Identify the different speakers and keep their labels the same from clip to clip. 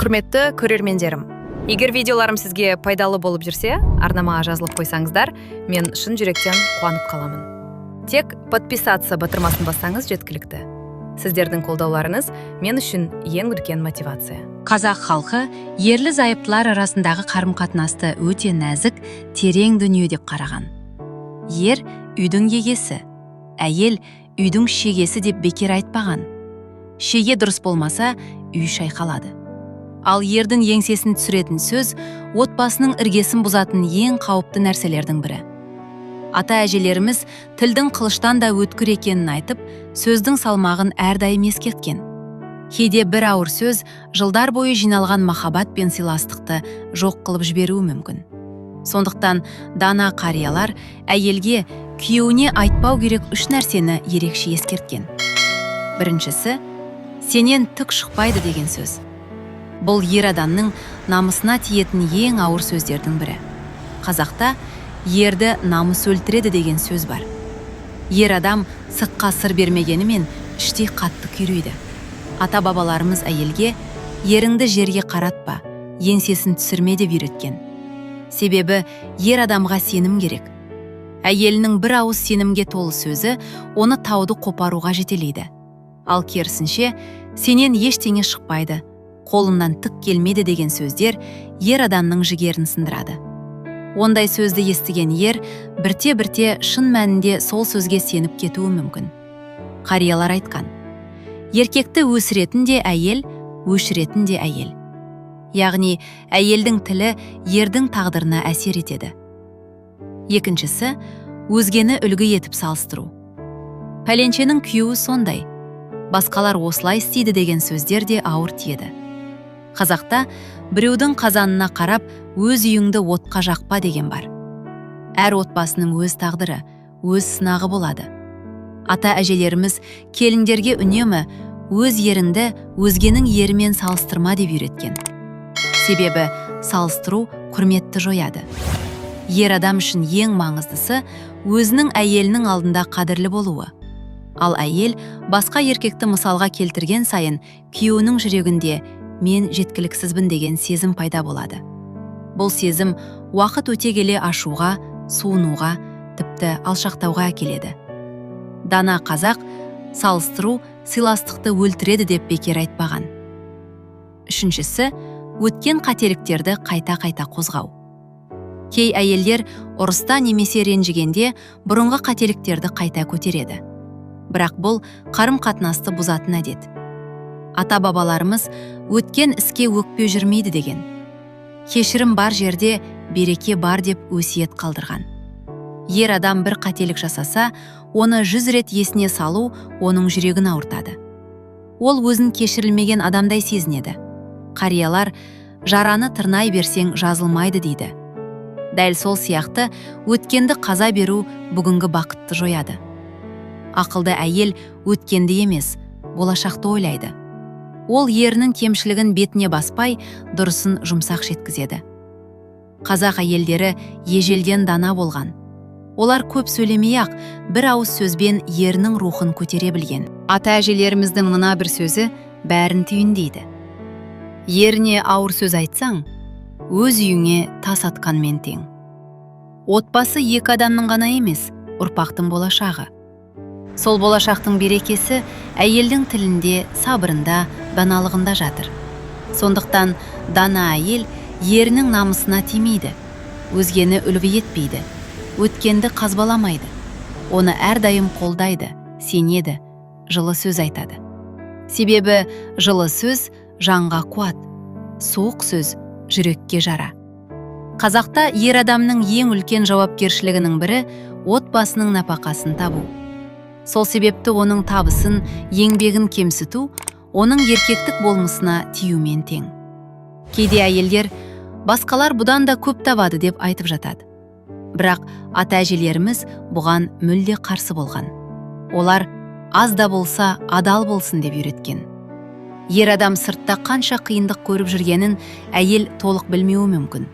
Speaker 1: Құрметті көрермендерім, егер видеоларым сізге пайдалы болып жүрсе, арнама жазылып қойсаңыздар, мен шын жүректен қуанып қаламын. Тек подписаться батырмасын бассаңыз жеткілікті. Сіздердің қолдауларыңыз мен үшін ең үлкен мотивация.
Speaker 2: Қазақ халқы ерлі зайыптылар арасындағы қарым-қатынасты өте нәзік, терең дүние деп қараған. Ер үйдің егесі, әйел үйдің шегесі деп бекер айтпаған. Шеге дұрыс болмаса, үй шайқалады. Ал ердің еңсесін түсіретін сөз отбасының іргесін бұзатын ең қауіпті нәрселердің бірі. Ата-әжелеріміз тілдің қылыштан да өткір екенін айтып, сөздің салмағын әрдайым ескерткен. Кейде бір ауыр сөз жылдар бойы жиналған махаббат пен сыйластықты жоқ қылып жіберуі мүмкін. Сондықтан дана қариялар әйелге күйеуіне айтпау керек үш нәрсені ерекше ескерткен. Біріншісі, сенен түк шықпайды деген сөз. Бұл ер адамның намысына тиетін ең ауыр сөздердің бірі. Қазақта ерді намыс өлтіреді деген сөз бар. Ер адам сыртқа сыр бермегенімен іштей қатты күйрейді. Ата-бабаларымыз әйелге еріңді жерге қаратпа, еңсесін түсірме деп үйреткен. Себебі ер адамға сенім керек. Әйелінің бір ауыз сенімге толы сөзі оны тауды қопаруға жетелейді. Ал керісінше, сенен ештеңе шықпайды, қолымнан түк келмеді деген сөздер ер адамның жігерін сындырады. Ондай сөзді естіген ер бірте-бірте шын мәнінде сол сөзге сеніп кетуі мүмкін. Қариялар айтқан: еркекті өсіретін де әйел, өшіретін де әйел. Яғни әйелдің тілі ердің тағдырына әсер етеді. Екіншісі, өзгені үлгі етіп салыстыру. Пәленшенің күйеуі сондай, басқалар осылай істейді деген сөздер де ауыр тиеді. Қазақта біреудің қазанына қарап, өз үйіңді отқа жақпа деген бар. Әр отбасының өз тағдыры, өз сынағы болады. Ата-әжелеріміз келіндерге үнемі өз еріңді өзгенің ерімен салыстырма деп үйреткен. Себебі салыстыру құрметті жояды. Ер адам үшін ең маңыздысы өзінің әйелінің алдында қадірлі болуы. Ал әйел басқа еркекті мысалға келтірген сайын күйеуінің жүрегінде мен жеткіліксізбін деген сезім пайда болады. Бұл сезім уақыт өте келе ашуға, суынуға, тіпті алшақтауға әкеледі. Дана қазақ салыстыру сыйластықты өлтіреді деп бекер айтпаған. Үшіншісі, өткен қателіктерді қайта-қайта қозғау. Кей әйелдер ұрыста немесе ренжігенде бұрынғы қателіктерді қайта көтереді. Бірақ бұл қарым-қатынасты бұзатын әдет. Ата-бабаларымыз өткен іске өкпе жүрмейді деген. Кешірім бар жерде береке бар деп өсиет қалдырған. Ер адам бір қателік жасаса, оны 100 рет есіне салу оның жүрегін ауыртады. Ол өзін кешірілмеген адамдай сезінеді. Қариялар жараны тырнай берсең жазылмайды дейді. Дәл сол сияқты өткенді қаза беру бүгінгі бақытты жояды. Ақылды әйел өткенді емес, болашақты ойлайды. Ол ерінің кемшілігін бетіне баспай, дұрысын жұмсақ жеткізеді. Қазақ әйелдері ежелден дана болған. Олар көп сөйлемей-ақ бір ауыз сөзбен ерінің рухын көтере білген. Ата-әжелеріміздің мына бір сөзі бәрін түйіндейді. Еріне ауыр сөз айтсаң, өз үйіңе тас атқанмен тең. Отбасы екі адамның ғана емес, ұрпақтың болашағы. Сол болашақтың берекесі әйелдің тілінде, сабырында, даналығында жатыр. Сондықтан дана әйел ерінің намысына тимейді, өзгені үлгі етпейді, өткенді қазбаламайды. Оны әрдайым қолдайды, сенеді, жылы сөз айтады. Себебі жылы сөз жанға қуат, суық сөз жүрекке жара. Қазақта ер адамның ең үлкен жауапкершілігінің бірі отбасының нәпақасын табу. Сол себепті оның табысын, еңбегін кемсіту, оның еркектік болмысына тиюмен тең. Кейде әйелдер басқалар бұдан да көп табады деп айтып жатады. Бірақ ата-әжелеріміз бұған мүлде қарсы болған. Олар аз да болса адал болсын деп үйреткен. Ер адам сыртта қанша қиындық көріп жүргенін әйел толық білмеуі мүмкін.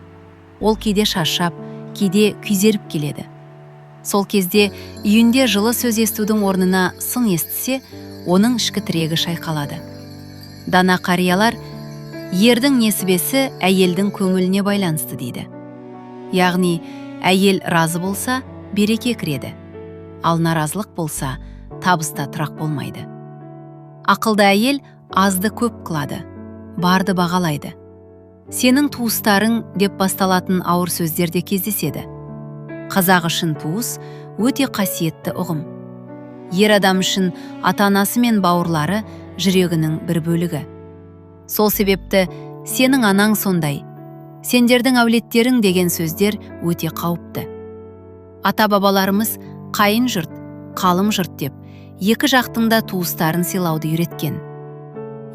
Speaker 2: Ол кейде шаршап, кейде күйзеліп келеді. Сол кезде үйінде жылы сөз естудің орнына сын естісе, оның ішкі тірегі шайқалады. Дана қариялар ердің несібесі әйелдің көңіліне байланысты дейді. Яғни, әйел разы болса, береке кіреді. Ал наразылық болса, табыста тұрақ болмайды. Ақылды әйел азды көп қылады, барды бағалайды. Сенің туыстарың деп басталатын ауыр сөздерде кездеседі. Қазақ үшін туыс өте қасиетті ұғым. Ер адам үшін ата-анасы мен бауырлары жүрегінің бір бөлігі. Сол себепті сенің анаң сондай, сендердің әулеттерің деген сөздер өте қауіпті. Ата-бабаларымыз қайын жұрт, қалым жұрт деп, екі жақтың да туыстарын сыйлауды үйреткен.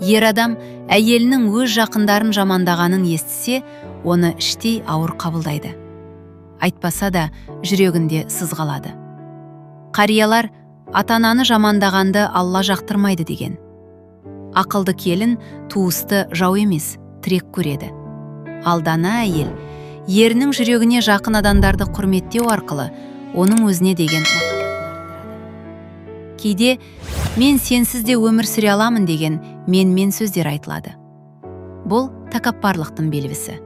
Speaker 2: Ер адам әйелінің өз жақындарын жамандағанын естісе, оны іштей ауыр қабылдайды. Айтпаса да жүрегінде сыз қалады. Қариялар ата-ананы жамандағанды Алла жақтырмайды деген. Ақылды келін туысты жау емес, тірек көреді. Ал дана әйел ерінің жүрегіне жақын адамдарды құрметтеу арқылы оның өзіне деген махаббатын арттырады. Кейде мен сенсіз де өмір сүре аламын деген мен сөздер айтылады. Бұл тәкаппарлықтың белгісі.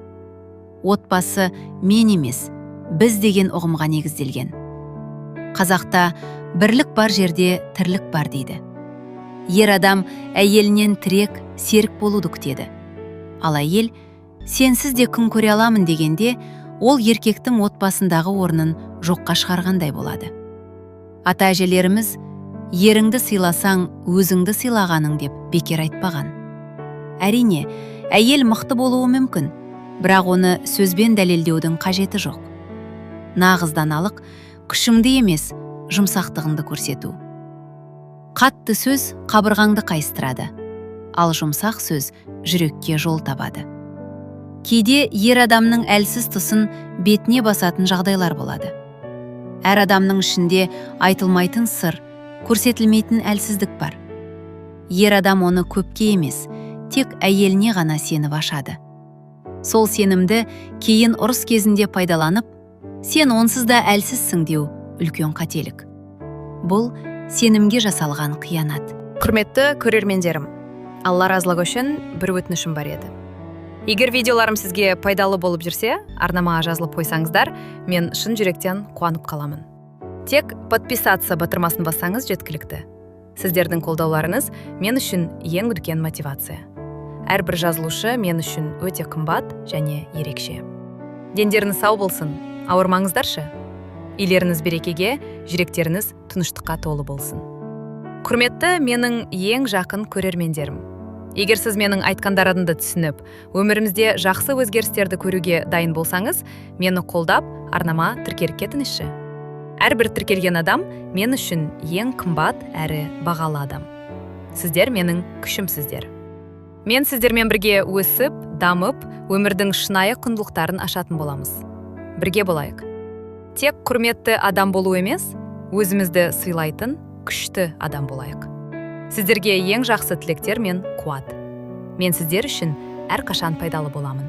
Speaker 2: Отбасы мен емес, біз деген ұғымға негізделген. Қазақта бірлік бар жерде тірлік бар дейді. Ер адам әйелінен тірек, серік болуды күтеді. Ал әйел сенсіз де күн көре аламын дегенде, ол еркектің отбасындағы орнын жоққа шығарғандай болады. Ата-әжелеріміз еріңді сыйласаң, өзіңді сыйлағаның деп бекер айтпаған. Әрине, әйел мықты болуы мүмкін, бірақ оны сөзбен дәлелдеудің қажеті жоқ. Нағыз даналық күшіңді емес, жұмсақтығыңды көрсету. Қатты сөз қабырғаңды қайыстырады, ал жұмсақ сөз жүрекке жол табады. Кейде ер адамның әлсіз тұсын бетіне басатын жағдайлар болады. Әр адамның ішінде айтылмайтын сыр, көрсетілмейтін әлсіздік бар. Ер адам оны көпке емес, тек әйеліне ғана сеніп ашады. Сол сенімді кейін ұрыс кезінде пайдаланып, сен онсыз да әлсізсің деу үлкен қателік. Бұл сенімге жасалған қиянат.
Speaker 1: Құрметті көрермендерім, Алла разылығы үшін бір өтінішім бар еді. Егер видеоларым сізге пайдалы болып жүрсе, арнамаға жазылып қойсаңыздар, мен шын жүректен қуанып қаламын. Тек подписаться батырмасын бассаңыз жеткілікті. Сіздердің қолдауларыңыз мен үшін ең үлкен мотивация. Әрбір жазылушы мен үшін өте қымбат және ерекше. Дендеріңіз сау болсын, ауырмаңыздаршы. Үйлеріңіз берекеге, жүректеріңіз тыныштыққа толы болсын. Құрметті менің ең жақын көрермендерім. Егер сіз менің айтқандарымды түсініп, өмірімізде жақсы өзгерістерді көруге дайын болсаңыз, мені қолдап, арнама тіркеліп кетіңізші. Әрбір тіркелген адам мен үшін ең қымбат әрі бағалы адам. Сіздер менің күшімсіздер. Мен сіздермен бірге өсіп, дамып, өмірдің шынайы құндылықтарын ашатын боламыз. Бірге болайық. Тек құрметті адам болу емес, өзімізді сыйлайтын күшті адам болайық. Сіздерге ең жақсы тілектер мен қуат. Мен сіздер үшін әрқашан пайдалы боламын.